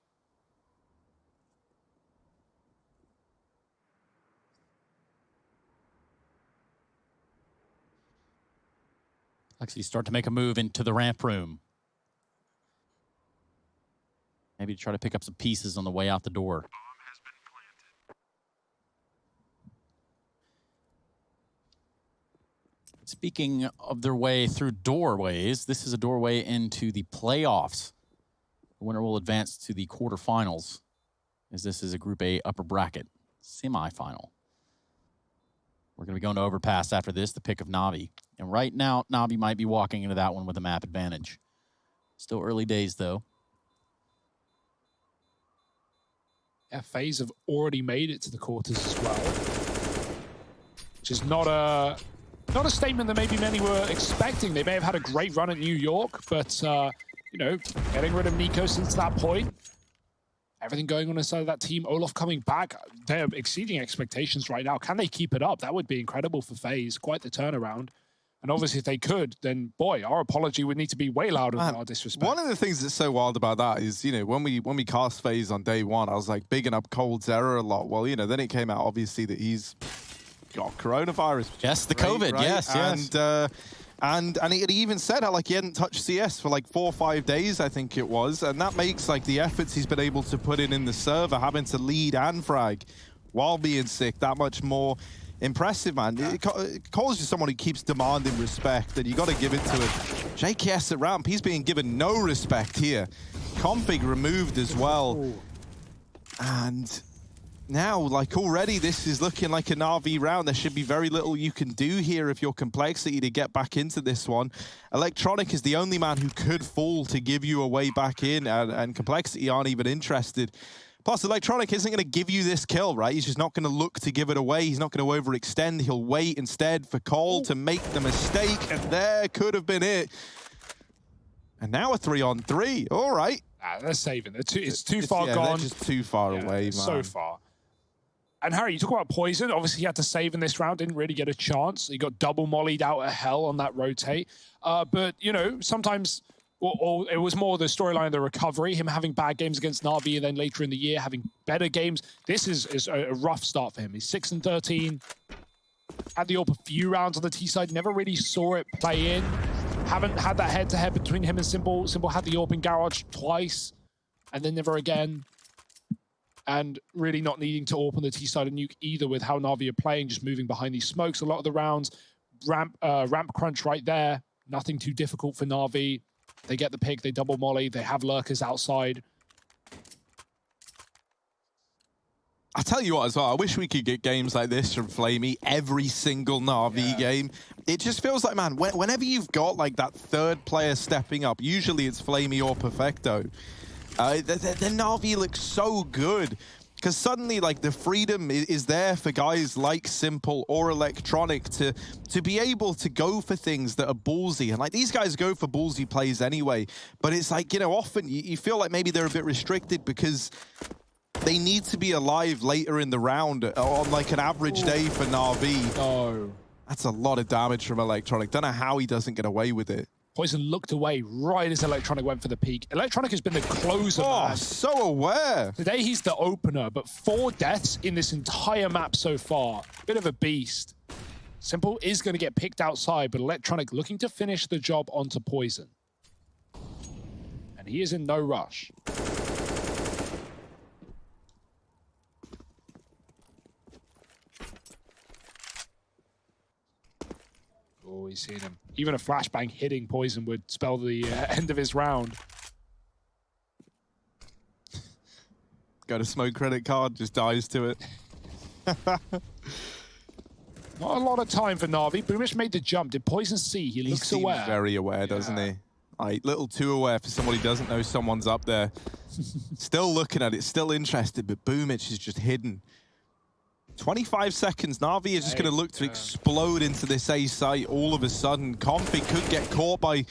Lexi start to make a move into the ramp room. Maybe try to pick up some pieces on the way out the door. Speaking of their way through doorways, this is a doorway into the playoffs. The winner will advance to the quarterfinals, as this is a Group A upper bracket semifinal. We're going to be going to Overpass after this, the pick of Na'Vi. And right now, Na'Vi might be walking into that one with a map advantage. Still early days, though. Yeah, FaZe have already made it to the quarters as well, which is not a statement that maybe many were expecting. They may have had a great run at New York, but you know, getting rid of Nico since that point, everything going on inside of that team, Olaf coming back, they're exceeding expectations right now. Can they keep it up? That would be incredible for FaZe, quite the turnaround. And obviously, if they could, then boy, our apology would need to be way louder than our disrespect. One of the things that's so wild about that is, you know, when we cast FaZe on day one, I was like bigging up Cold's error a lot. Well, you know, then it came out obviously that he's got coronavirus. Yes, the COVID. Right? Yes. And he even said how like he hadn't touched CS for like 4 or 5 days, I think it was, and that makes like the efforts he's been able to put in the server, having to lead and frag while being sick, that much more impressive, man. Cole's just someone who keeps demanding respect, and you got to give it to him. JKS at ramp, he's being given no respect here. Config removed as well, and now, like, already this is looking like an RV round. There should be very little you can do here if you're Complexity to get back into this one. Electronic is the only man who could fall to give you a way back in, and Complexity aren't even interested. Plus, Electronic isn't going to give you this kill, right? He's just not going to look to give it away. He's not going to overextend. He'll wait instead for Cole to make the mistake, and there could have been it. And now a 3-on-3. All right. They're saving. It's too far gone. They're just too far away, man. So far. And Harry, you talk about Poison. Obviously, he had to save in this round. Didn't really get a chance. He got double mollied out of hell on that rotate. But, you know, sometimes or it was more the storyline of the recovery, him having bad games against Na'Vi and then later in the year having better games. This is a rough start for him. He's 6-13. Had the AWP a few rounds on the T side. Never really saw it play in. Haven't had that head-to-head between him and Simple. Simple had the AWP in Garage twice and then never again. And really not needing to AWP on the T side of Nuke either with how Na'Vi are playing, just moving behind these smokes. A lot of the rounds, ramp crunch right there. Nothing too difficult for Na'Vi. They get the pick, they double molly, they have lurkers outside. I tell you what as well, I wish we could get games like this from Flamey every single Na'Vi game. It just feels like, man, whenever you've got like that third player stepping up, usually it's Flamey or Perfecto, the Na'Vi looks so good. Because suddenly, like, the freedom is there for guys like Simple or Electronic to be able to go for things that are ballsy. And, like, these guys go for ballsy plays anyway. But it's like, you know, often you feel like maybe they're a bit restricted because they need to be alive later in the round on, like, an average day for Na'Vi. Oh. That's a lot of damage from Electronic. Don't know how he doesn't get away with it. Poison looked away right as Electronic went for the peak. Electronic has been the closer, man. So aware. Today he's the opener, but 4 deaths in this entire map so far. Bit of a beast. Simple is going to get picked outside, but Electronic looking to finish the job onto Poison. And he is in no rush. Oh, he's seen him. Even a flashbang hitting Poison would spell the end of his round. Got a smoke credit card, just dies to it. Not a lot of time for Na'Vi. Boomish made the jump. Did Poison see? He looks aware. He seems very aware, doesn't he? Like, little too aware for somebody who doesn't know someone's up there. Still looking at it, still interested, but Boomich is just hidden. 25 seconds. Na'Vi is just going to look to explode into this A site all of a sudden. Config could get caught by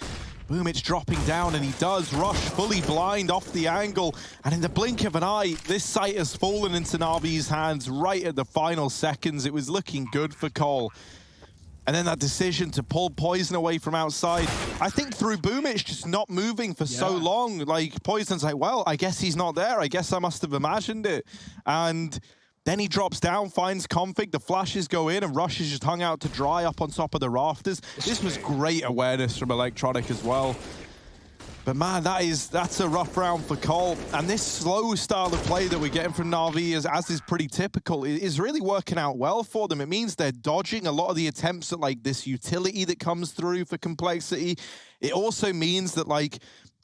Boomic dropping down, and he does. Rush fully blind off the angle, and in the blink of an eye, this site has fallen into Na'Vi's hands right at the final seconds. It was looking good for Cole. And then that decision to pull Poison away from outside, I think through Boomic just not moving for so long. Like, Poison's like, well, I guess he's not there. I guess I must have imagined it. And then he drops down, finds Config, the flashes go in, and Rush is just hung out to dry up on top of the rafters. This was great awareness from Electronic as well. But man, that's a rough round for Cole. And this slow style of play that we're getting from Na'Vi, as is pretty typical, is really working out well for them. It means they're dodging a lot of the attempts at like this utility that comes through for Complexity. It also means that like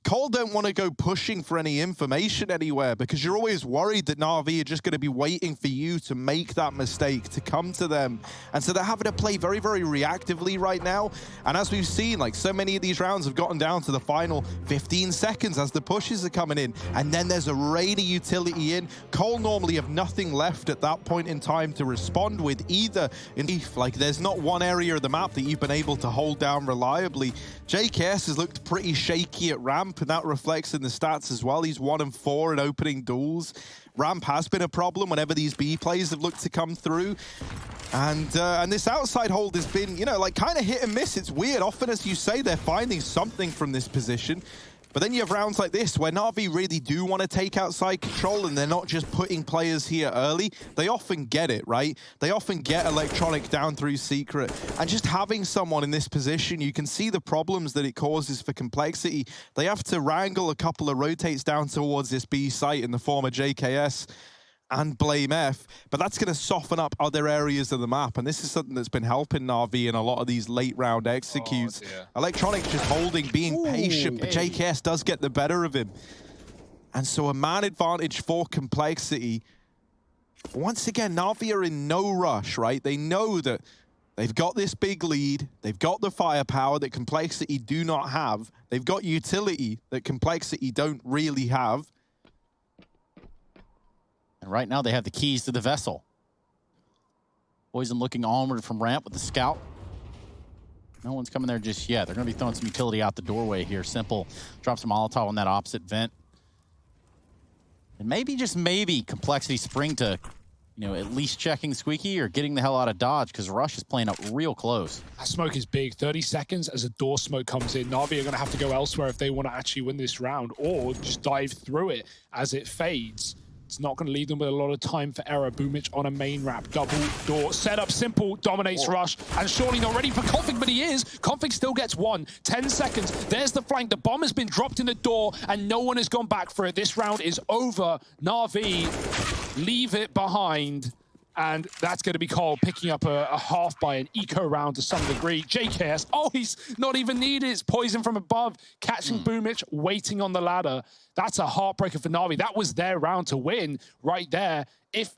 Cole don't want to go pushing for any information anywhere, because you're always worried that Na'Vi are just going to be waiting for you to make that mistake, to come to them. And so they're having to play very, very reactively right now. And as we've seen, like, so many of these rounds have gotten down to the final 15 seconds as the pushes are coming in. And then there's a raid of utility in. Cole normally have nothing left at that point in time to respond with either. Like, there's not one area of the map that you've been able to hold down reliably. JKS has looked pretty shaky at ramp, and that reflects in the stats as well. He's 1-4 in opening duels. Ramp has been a problem whenever these B plays have looked to come through. And this outside hold has been, you know, like kind of hit and miss. It's weird. Often, as you say, they're finding something from this position. But then you have rounds like this where Na'Vi really do want to take outside control, and they're not just putting players here early. They often get it, right? They often get Electronic down through Secret. And just having someone in this position, you can see the problems that it causes for Complexity. They have to wrangle a couple of rotates down towards this B site in the form of JKS and Blame F, but that's going to soften up other areas of the map, and this is something that's been helping Na'Vi in a lot of these late round executes. Electronic just holding, being patient, but JKS does get the better of him. And so a man advantage for Complexity. Once again, Na'Vi are in no rush, right? They know that they've got this big lead, they've got the firepower that Complexity do not have, they've got utility that Complexity don't really have. And right now they have the keys to the vessel. Poison looking onward from ramp with the scout. No one's coming there just yet. They're going to be throwing some utility out the doorway here. Simple drops a Molotov on that opposite vent. And maybe, just maybe, Complexity spring to, you know, at least checking Squeaky or getting the hell out of Dodge, because Rush is playing up real close. That smoke is big. 30 seconds as a door smoke comes in. Na'Vi are going to have to go elsewhere if they want to actually win this round, or just dive through it as it fades. It's not going to leave them with a lot of time for error. Boomic on a main wrap. Double door setup. Simple dominates Rush. And surely not ready for Config, but he is. Config still gets one. 10 seconds. There's the flank. The bomb has been dropped in the door, and no one has gone back for it. This round is over. Na'Vi leave it behind. And that's going to be Cole picking up a half by an eco round to some degree. JKS, oh, he's not even needed. It's Poison from above, catching Boomic, waiting on the ladder. That's a heartbreaker for Na'Vi. That was their round to win right there. If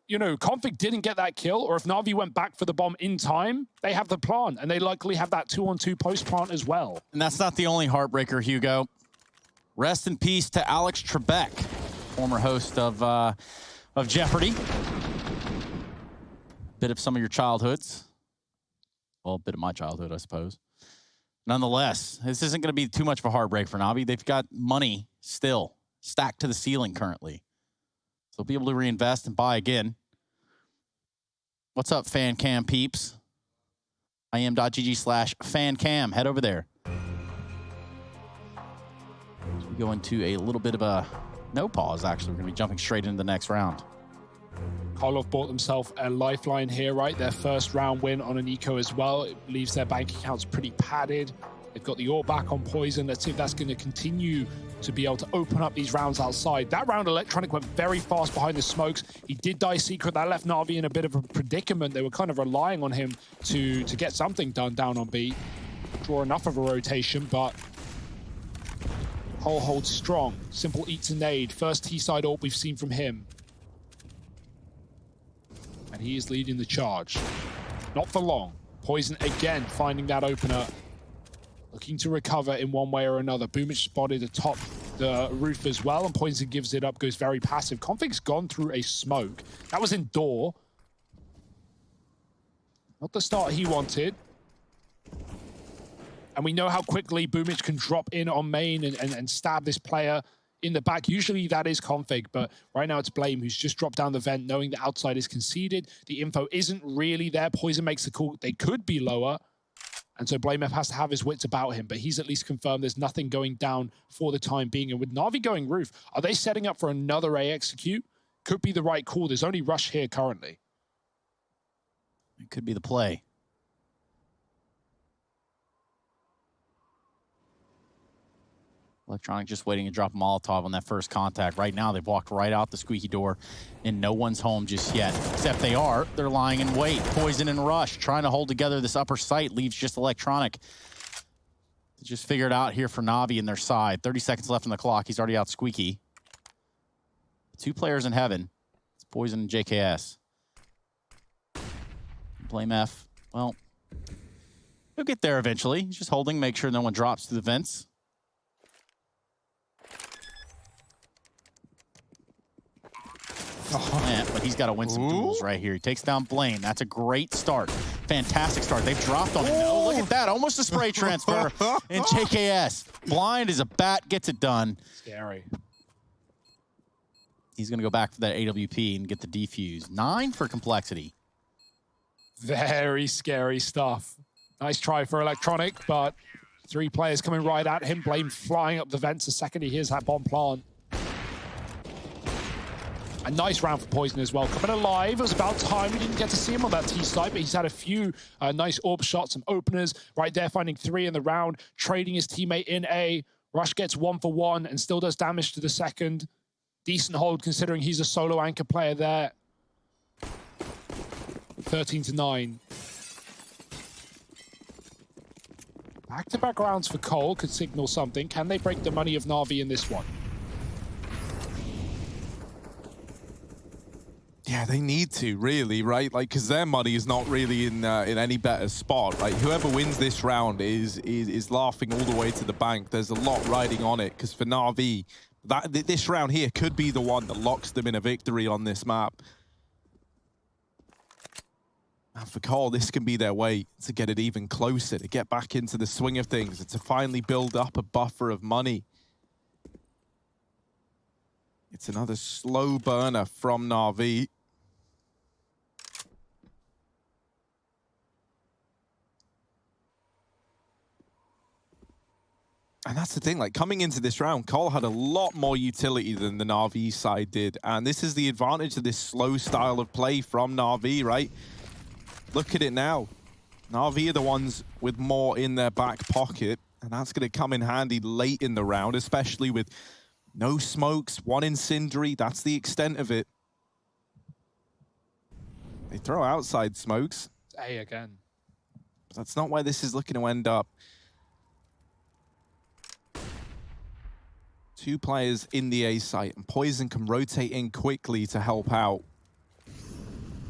you know, Config didn't get that kill, or if Na'Vi went back for the bomb in time, they have the plant, and they likely have that 2-on-2 post plant as well. And that's not the only heartbreaker, Hugo. Rest in peace to Alex Trebek, former host of Jeopardy. Bit of some of your childhoods. Well, a bit of my childhood, I suppose. Nonetheless, this isn't going to be too much of a heartbreak for Na'Vi. They've got money still stacked to the ceiling currently. So they'll be able to reinvest and buy again. What's up, FanCam peeps? IEM.gg/FanCam. Head over there. So we go into a little bit of a no pause, actually. We're going to be jumping straight into the next round. Karlov bought themselves a lifeline here, right? Their first round win on an eco as well. It leaves their bank accounts pretty padded. They've got the ore back on Poison. Let's see if that's going to continue to be able to open up these rounds outside. That round, Electronic went very fast behind the smokes. He did die Secret. That left Na'Vi in a bit of a predicament. They were kind of relying on him to get something done down on B. Draw enough of a rotation, but Cole holds strong. Simple eats a nade. First T-side ult we've seen from him. And he is leading the charge. Not for long. Poison again finding that opener. Looking to recover in one way or another. Boomic spotted atop the roof as well, and Poison gives it up, goes very passive. Config's gone through a smoke. That was in door. Not the start he wanted. And we know how quickly Boomich can drop in on main and stab this player in the back. Usually that is Config, but right now it's Blame who's just dropped down the vent knowing the outside is conceded. The info isn't really there. Poison makes the call. They could be lower. And so Blame F has to have his wits about him, but he's at least confirmed there's nothing going down for the time being. And with Na'Vi going roof, are they setting up for another A execute? Could be the right call. There's only Rush here currently. It could be the play. Electronic just waiting to drop a Molotov on that first contact. Right now, they've walked right out the squeaky door, and no one's home just yet. Except they are. They're lying in wait. Poison and Rush trying to hold together this upper site. Leaves just Electronic. They just figured out here for Na'Vi in their side. 30 seconds left on the clock. He's already out squeaky. 2 players in heaven. It's Poison and JKS. Blame F. Well, he'll get there eventually. He's just holding, make sure no one drops through the vents. But he's got to win some duels right here. He takes down Blame. That's a great start. Fantastic start. They've dropped on him. Oh, look at that. Almost a spray transfer. And JKS, blind as a bat, gets it done. Scary. He's going to go back to that AWP and get the defuse. 9 for complexity. Very scary stuff. Nice try for Electronic, but 3 players coming right at him. Blame flying up the vents the second he hears that bomb plant. A nice round for Poison as well. Coming alive. It was about time. We didn't get to see him on that T site, but he's had a few nice orb shots, some openers right there, finding 3 in the round, trading his teammate in A. Rush gets 1 for 1 and still does damage to the second. Decent hold considering he's a solo anchor player there. 13-9. Back-to-back rounds for Cole could signal something. Can they break the money of Na'Vi in this one? Yeah, they need to, really, right? Like, because their money is not really in any better spot, right? Whoever wins this round is laughing all the way to the bank. There's a lot riding on it, because for Na'Vi, this round here could be the one that locks them in a victory on this map. And for Cole, this can be their way to get it even closer, to get back into the swing of things, and to finally build up a buffer of money. It's another slow burner from Na'Vi. And that's the thing, like, coming into this round, Cole had a lot more utility than the Na'Vi side did. And this is the advantage of this slow style of play from Na'Vi, right? Look at it now. Na'Vi are the ones with more in their back pocket. And that's going to come in handy late in the round, especially with no smokes, 1 incendiary. That's the extent of it. They throw outside smokes. A again. But that's not where this is looking to end up. 2 players in the A site, and Poison can rotate in quickly to help out.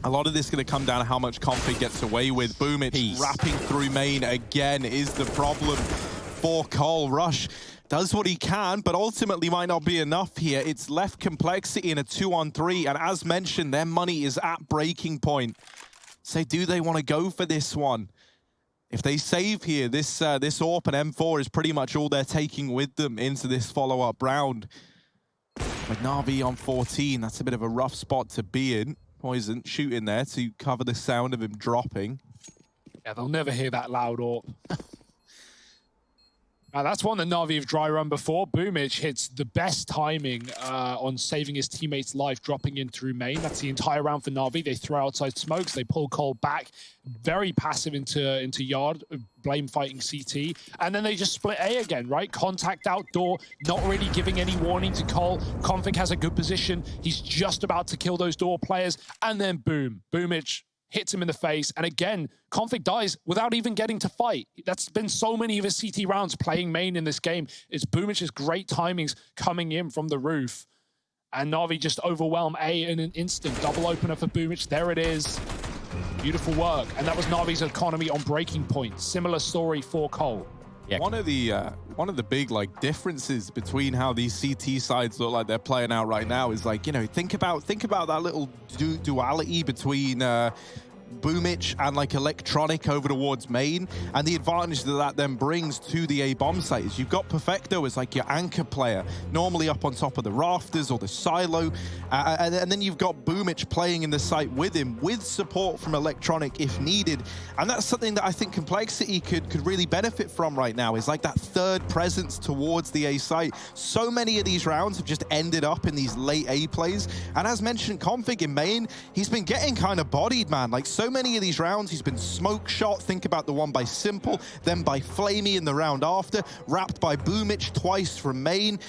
A lot of this is going to come down to how much Config gets away with. Boomich wrapping through main again is the problem for Cole. Rush does what he can, but ultimately might not be enough here. It's left complexity in a 2-on-3, and as mentioned, their money is at breaking point. So do they want to go for this one? If they save here, this AWP and M4 is pretty much all they're taking with them into this follow-up round. With Na'Vi on 14, that's a bit of a rough spot to be in. Poison shooting there to cover the sound of him dropping. Yeah, they'll never hear that loud AWP. That's one that Na'Vi have dry run before. Boomich hits the best timing on saving his teammate's life, dropping in through main. That's the entire round for Na'Vi. They throw outside smokes. They pull Cole back. Very passive into yard. Blame fighting CT. And then they just split A again, right? Contact outdoor, not really giving any warning to Cole. Config has a good position. He's just about to kill those door players. And then boom, Boomich hits him in the face. And again, Config dies without even getting to fight. That's been so many of his CT rounds playing main in this game. It's Boomich's great timings coming in from the roof. And Na'Vi just overwhelm A in an instant. Double opener for Boomich. There it is. Beautiful work. And that was Na'Vi's economy on breaking point. Similar story for Cole. Yeah. One of the big differences between how these CT sides look like they're playing out right now is think about that little duality between Boomich and like Electronic over towards main, and the advantage that then brings to the A bomb site is you've got Perfecto as like your anchor player, normally up on top of the rafters or the silo, and then you've got Boomich playing in the site with him, with support from Electronic if needed, and that's something that I think Complexity could really benefit from right now, is like that third presence towards the A site. So many of these rounds have just ended up in these late A plays, and as mentioned, Config in main, he's been getting kind of bodied, man. Like so many of these rounds, he's been smoke shot. Think about the one by Simple, then by Flamey in the round after, wrapped by Boomich twice from main,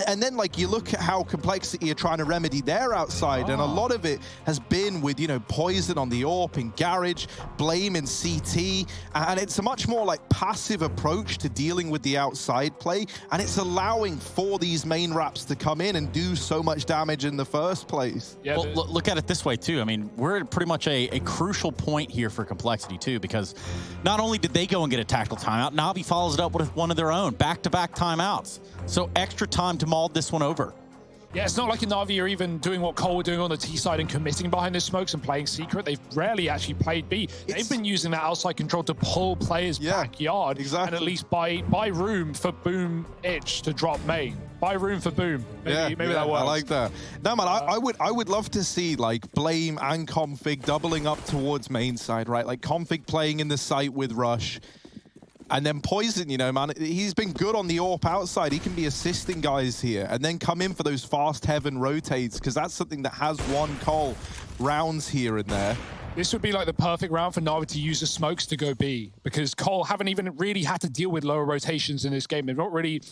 and then like you look at how Complexity are trying to remedy their outside, and a lot of it has been with, you know, Poison on the AWP in Garage, Blame in CT, and it's a much more like passive approach to dealing with the outside play, and it's allowing for these main wraps to come in and do so much damage in the first place. Yeah, well, look at it this way too. I mean, we're at pretty much a crucial point here for Complexity too, because not only did they go and get a tactical timeout, Na'Vi follows it up with one of their own, back-to-back timeouts. So extra time to maul this one over. Yeah, it's not like Na'Vi are even doing what Cole were doing on the T side and committing behind the smokes and playing secret. They've rarely actually played B. They've been using that outside control to pull players backyard, exactly. and at least buy room for Boom Itch to drop main. Buy room for Boom. Maybe that works. I like that. No, man, I would love to see like Blame and Config doubling up towards main side, right? Like Config playing in the site with Rush. And then Poison, you know, man, he's been good on the AWP outside. He can be assisting guys here and then come in for those fast heaven rotates, because that's something that has won Cole rounds here and there. This would be like the perfect round for Na'Vi to use the smokes to go B, because Cole haven't even really had to deal with lower rotations in this game. They don't really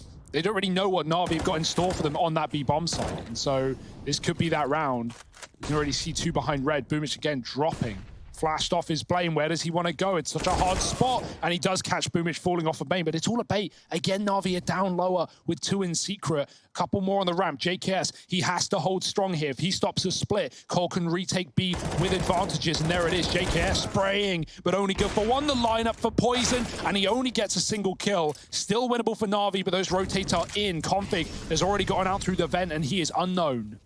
know what Na'Vi have got in store for them on that B bomb site. And so this could be that round. You can already see two behind red. Boomich again dropping. Flashed off his Blame. Where does he want to go? It's such a hard spot. And he does catch Boomich falling off of main, but it's all a bait. Again, Na'Vi are down lower with two in secret. A couple more on the ramp. JKS, he has to hold strong here. If he stops a split, Cole can retake B with advantages. And there it is. JKS spraying, but only good for one. The lineup for Poison, and he only gets a single kill. Still winnable for Na'Vi, but those rotates are in. Config has already gotten out through the vent, and he is unknown.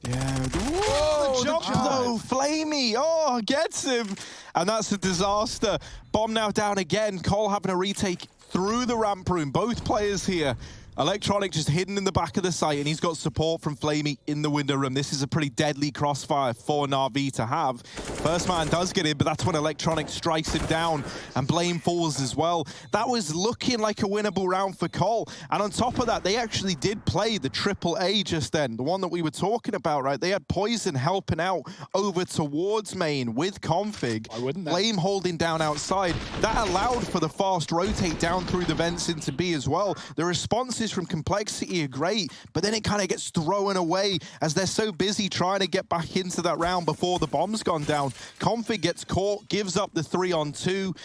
Yeah. Whoa, the jump though, Flamey, oh, gets him. And that's a disaster. Bomb now down again. Cole having a retake through the ramp room. Both players here. Electronic just hidden in the back of the site, and he's got support from Flamey in the window room. This is a pretty deadly crossfire for Na'Vi to have. First man does get in, but that's when Electronic strikes it down, and Blame falls as well. That was looking like a winnable round for Cole. And on top of that, they actually did play the AAA just then, the one that we were talking about, right? They had Poison helping out over towards main with Config. Why wouldn't they? Blame holding down outside. That allowed for the fast rotate down through the vents into B as well. The responses from Complexity are great, but then it kind of gets thrown away as they're so busy trying to get back into that round before the bomb's gone down. Config gets caught, gives up the 3-on-2,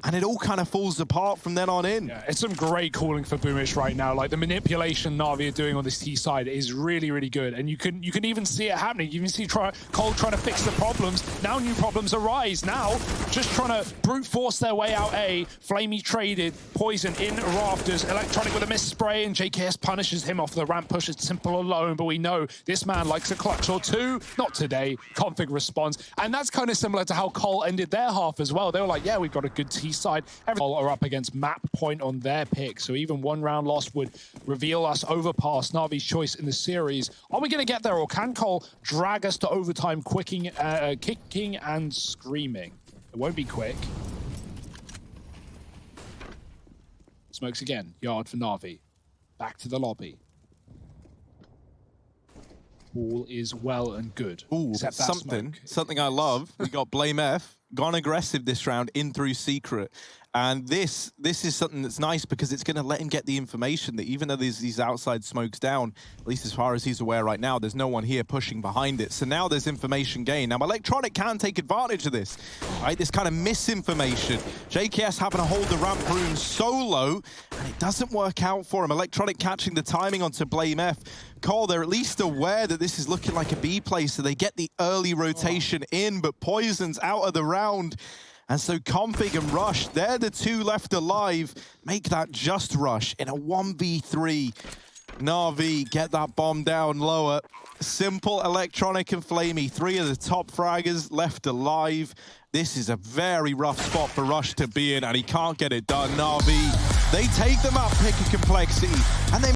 and it all kind of falls apart from then on in. Yeah, it's some great calling for Boomich right now. Like the manipulation Na'Vi are doing on this T side is really, really good. And you can even see it happening. You can see Cole trying to fix the problems. Now new problems arise. Now just trying to brute force their way out A. Flamey traded, Poison in rafters, Electronic with a miss spray, and JKS punishes him off the ramp, pushes Simple alone. But we know this man likes a clutch or two. Not today. Config responds. And that's kind of similar to how Cole ended their half as well. They were like, yeah, we've got a good T side. Everyone are up against map point on their pick, so even one round lost would reveal us overpass Na'Vi's choice in the series. Are we going to get there, or can Cole drag us to overtime kicking and screaming? It won't be quick. Smokes again. Yard for Na'Vi. Back to the lobby. All is well and good. Ooh, something I love. We got Blame F. Gone aggressive this round in through secret, and this is something that's nice because it's going to let him get the information that even though there's these outside smokes down, at least as far as he's aware right now, there's no one here pushing behind it. So now there's information gain. Now Electronic can take advantage of this, right? This kind of misinformation. JKS having to hold the ramp room solo, and it doesn't work out for him. Electronic catching the timing onto Blame F. Cole, they're at least aware that this is looking like a B play, so they get the early rotation in, but Poison's out of the round. And so Config and Rush, they're the two left alive. Make that just Rush in a 1v3. Na'Vi get that bomb down lower. Simple, Electronic, and Flamey, 3 of the top fraggers left alive. This is a very rough spot for Rush to be in, and he can't get it done. Na'Vi, they take them up, pick a complexity, and they